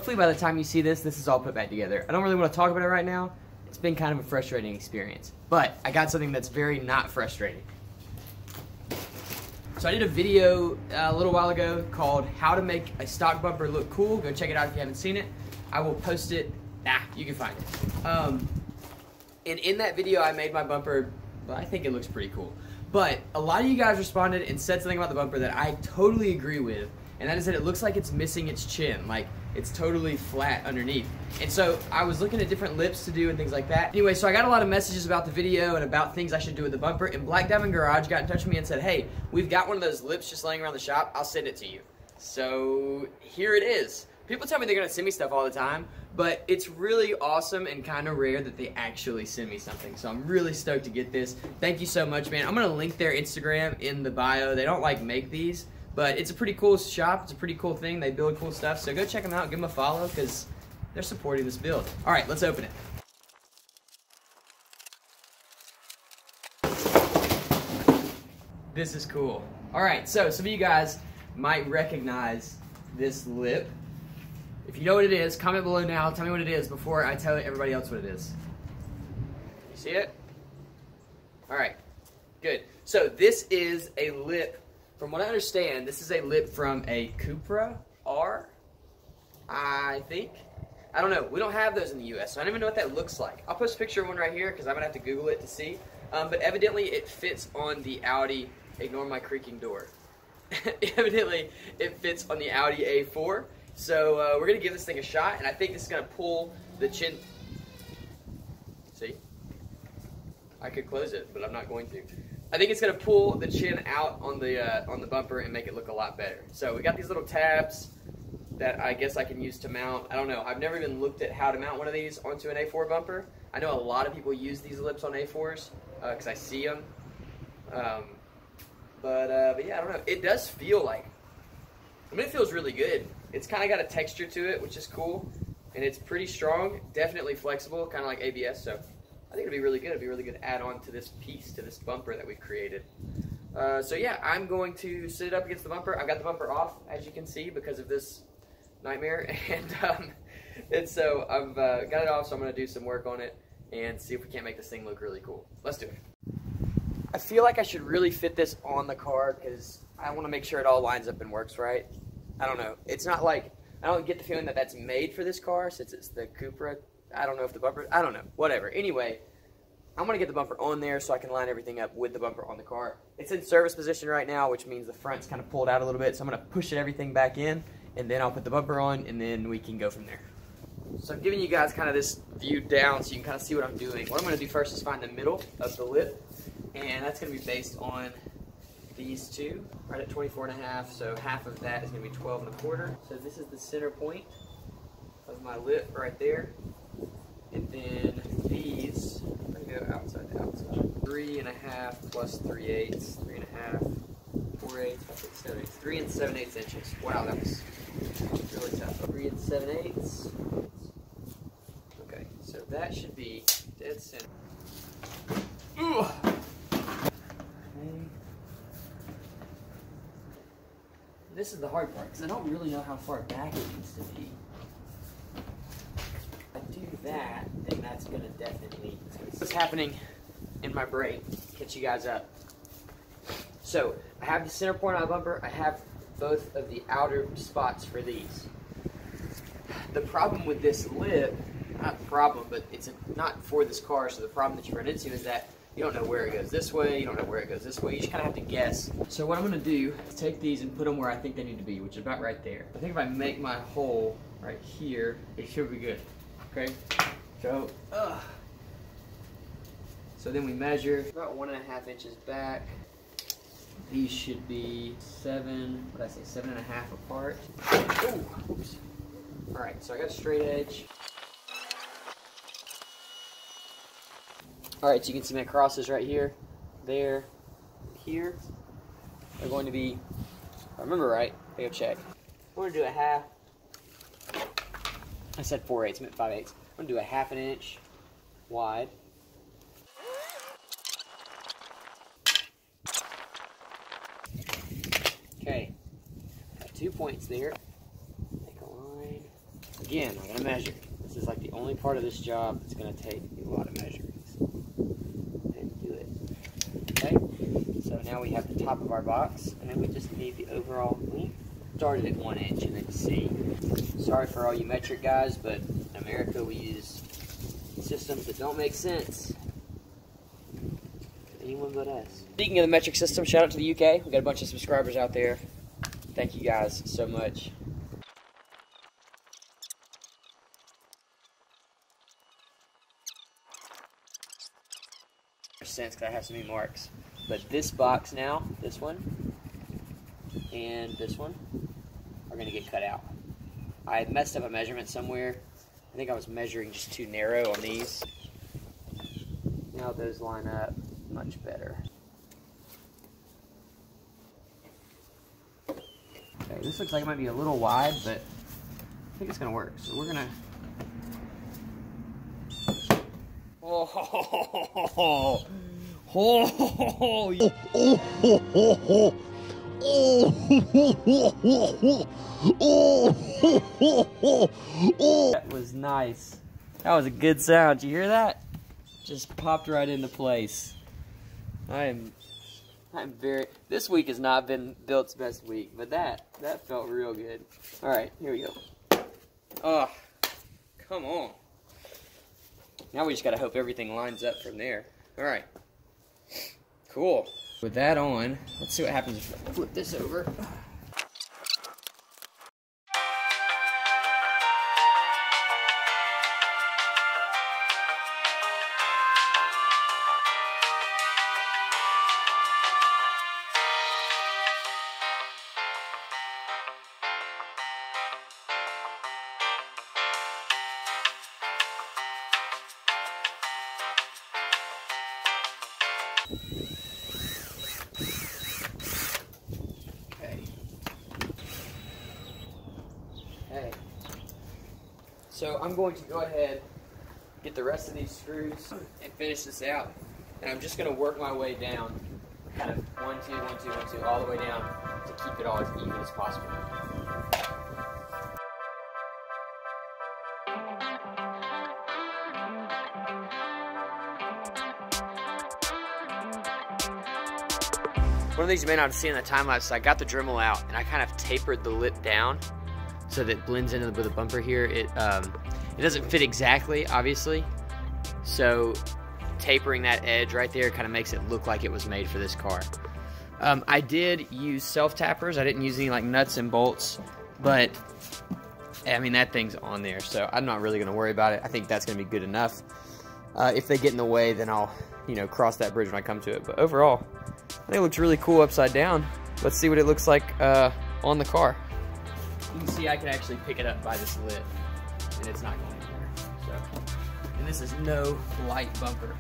hopefully by the time you see this, this is all put back together. I don't really want to talk about it right now. It's been kind of a frustrating experience. But I got something that's very not frustrating. So I did a video a little while ago called How to Make a Stock Bumper Look Cool. Go check it out if you haven't seen it. I will post it. You can find it. And in that video, I made my bumper, well, I think it looks pretty cool. But a lot of you guys responded and said something about the bumper that I totally agree with, and that is that it looks like it's missing its chin, like it's totally flat underneath. And so I was looking at different lips to do and things like that. Anyway, so I got a lot of messages about the video and about things I should do with the bumper, and Black Diamond Garage got in touch with me and said, hey, we've got one of those lips just laying around the shop, I'll send it to you. So here it is. People tell me they're gonna send me stuff all the time, but it's really awesome and kind of rare that they actually send me something. So I'm really stoked to get this. Thank you so much, man. I'm gonna link their Instagram in the bio. They don't like make these, but it's a pretty cool shop. It's a pretty cool thing. They build cool stuff. So go check them out, give them a follow, because they're supporting this build. All right, let's open it. This is cool. All right, so some of you guys might recognize this lip. If you know what it is, comment below now. Tell me what it is before I tell everybody else what it is. You see it? All right, good. So this is a lip, from what I understand, this is a lip from a Cupra R, I think. I don't know. We don't have those in the U.S., so I don't even know what that looks like. I'll post a picture of one right here because I'm going to have to Google it to see. But evidently it fits on the Audi. Ignore my creaking door. Evidently it fits on the Audi A4. So we're going to give this thing a shot, and I think this is going to pull the chin. See? I could close it, but I'm not going to. I think it's going to pull the chin out on the bumper and make it look a lot better. So we got these little tabs that I guess I can use to mount. I don't know. I've never even looked at how to mount one of these onto an A4 bumper. I know a lot of people use these lips on A4s because I see them. But yeah, I don't know. It does feel like, I mean, it feels really good. It's kind of got a texture to it, which is cool, and it's pretty strong, definitely flexible, kind of like ABS, so I think it'll be really good. It'll be a really good add-on to this piece, to this bumper that we've created. So yeah, I'm going to sit it up against the bumper. I've got the bumper off, as you can see, because of this nightmare, and so I've got it off, so I'm going to do some work on it and see if we can't make this thing look really cool. Let's do it. I feel like I should really fit this on the car because I want to make sure it all lines up and works right. I don't know. It's not like, I don't get the feeling that that's made for this car since it's the Cupra. I don't know if the bumper, I don't know. Whatever. Anyway, I'm going to get the bumper on there so I can line everything up with the bumper on the car. It's in service position right now, which means the front's kind of pulled out a little bit. So I'm going to push everything back in, and then I'll put the bumper on, and then we can go from there. So I'm giving you guys kind of this view down so you can kind of see what I'm doing. What I'm going to do first is find the middle of the lip, and that's going to be based on these two, right at 24.5, so half of that is going to be 12.25. So this is the center point of my lip right there. And then these, I'm going to go outside to outside. 3.5 plus 3/8, 3.5, 4/8, 5/6, 7/8, 3 7/8 inches. Wow, that was really tough. 3 7/8. Okay, so that should be dead center. Ooh. This is the hard part, because I don't really know how far back it needs to be. If I do that, then that's going to definitely... What's happening in my brain? Catch you guys up. So, I have the center point on the bumper. I have both of the outer spots for these. The problem with this lip, not problem, but it's not for this car, so the problem that you run into is that you don't know where it goes this way, you don't know where it goes this way, you just kind of have to guess. So what I'm going to do is take these and put them where I think they need to be, which is about right there. I think if I make my hole right here, it should be good. Okay? So, so then we measure about 1.5 inches back. These should be 7.5 apart. Oh, oops. Alright, so I got a straight edge. Alright, so you can see my crosses right here, there, here. They're going to be, if I remember right, I go check. I'm going to do a half. I said 4/8, I meant 5/8. I'm going to do a 1/2 inch wide. Okay, got 2 points there. Make a line. again, I'm gonna measure. This is like the only part of this job that's gonna take a lot of measurements. And do it. Okay, so now we have the top of our box, and then we just need the overall length. Started at 1 inch and then C. Sorry for all you metric guys, but in America we use systems that don't make sense. Anyone but us. Speaking of the metric system, shout out to the UK. We got a bunch of subscribers out there. Thank you guys so much. Sense because I have so many marks. But this box now, this one, and this one are going to get cut out. I messed up a measurement somewhere. I think I was measuring just too narrow on these. Now those line up much better. Okay, this looks like it might be a little wide, but I think it's going to work. So we're going to... Oh, that was nice. That was a good sound. Did you hear that? Just popped right into place. I'm very. This week has not been Built's best week, but that felt real good. All right, here we go. Oh, come on. Now we just gotta hope everything lines up from there. All right. Cool. With that on, let's see what happens if I flip this over. Okay. So I'm going to go ahead, get the rest of these screws, and finish this out. And I'm just going to work my way down, kind of 1, 2, 1, 2, 1, 2, all the way down to keep it all as even as possible. One of these you may not have seen in the time lapse, I got the Dremel out and I kind of tapered the lip down so that it blends in with the bumper here. It doesn't fit exactly, obviously, so tapering that edge right there kind of makes it look like it was made for this car. I did use self-tappers. I didn't use any like nuts and bolts, but I mean that thing's on there, so I'm not really going to worry about it. I think that's going to be good enough. If they get in the way, then I'll, you know, cross that bridge when I come to it. But overall, I think it looks really cool upside down. Let's see what it looks like on the car. You can see I can actually pick it up by this lip, and it's not going anywhere. So, and this is no light bumper.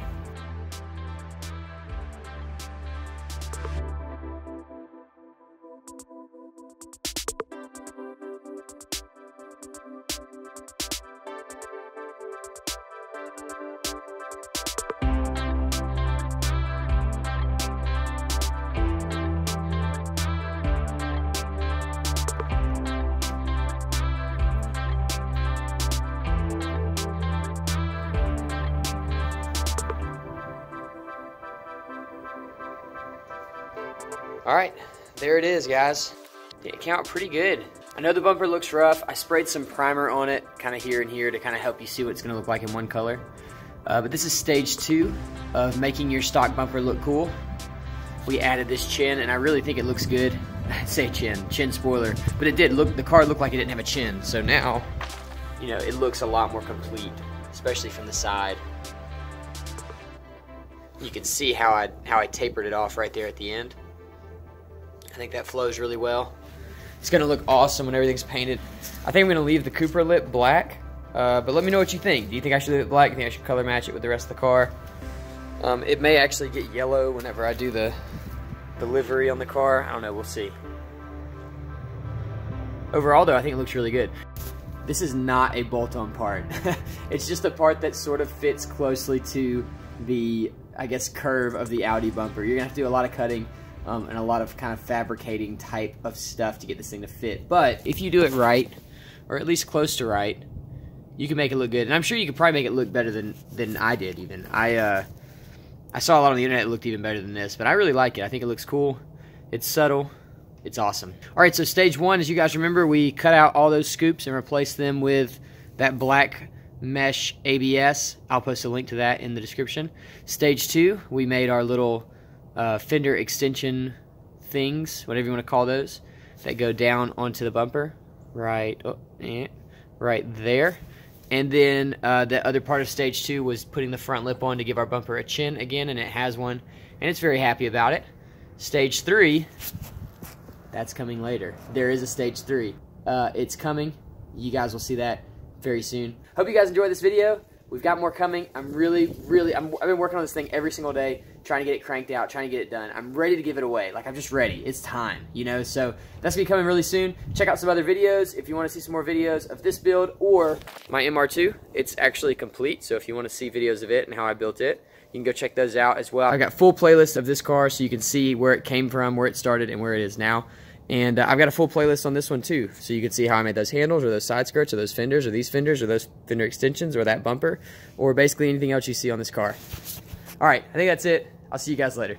Alright, there it is, guys. It came out pretty good. I know the bumper looks rough. I sprayed some primer on it, kind of here and here, to kind of help you see what it's going to look like in one color. But this is stage 2 of making your stock bumper look cool. We added this chin, and I really think it looks good. I'd say chin spoiler. But it did look, the car looked like it didn't have a chin. So now, you know, it looks a lot more complete, especially from the side. You can see how I tapered it off right there at the end. I think that flows really well. It's going to look awesome when everything's painted. I think I'm going to leave the Cooper lip black, but let me know what you think. Do you think I should leave it black? Do you think I should color match it with the rest of the car? It may actually get yellow whenever I do the livery on the car. I don't know, we'll see. Overall though, I think it looks really good. This is not a bolt-on part. It's just a part that sort of fits closely to the, I guess, curve of the Audi bumper. You're going to have to do a lot of cutting. And a lot of kind of fabricating type of stuff to get this thing to fit. But if you do it right, or at least close to right, You can make it look good, and I'm sure you could probably make it look better than I did. Even I saw a lot on the internet that looked even better than this, but I really like it. I think it looks cool. It's subtle. It's awesome. All right, so stage 1, as you guys remember, we cut out all those scoops and replaced them with that black mesh ABS. I'll post a link to that in the description. Stage 2, we made our little fender extension things, whatever you want to call those, that go down onto the bumper, right there. And then the other part of stage 2 was putting the front lip on to give our bumper a chin again, and it has one, and it's very happy about it. Stage 3, that's coming later. There is a stage 3. It's coming. You guys will see that very soon. Hope you guys enjoyed this video. We've got more coming. I've been working on this thing every single day, trying to get it cranked out, trying to get it done. I'm ready to give it away. Like, I'm just ready. It's time, you know? So that's going to be coming really soon. Check out some other videos if you want to see some more videos of this build or my MR2. It's actually complete, so if you want to see videos of it and how I built it, you can go check those out as well. I've got full playlists of this car so you can see where it came from, where it started, and where it is now. And I've got a full playlist on this one too, so you can see how I made those handles, or those side skirts, or those fenders, or these fenders, or those fender extensions, or that bumper, or basically anything else you see on this car. Alright, I think that's it. I'll see you guys later.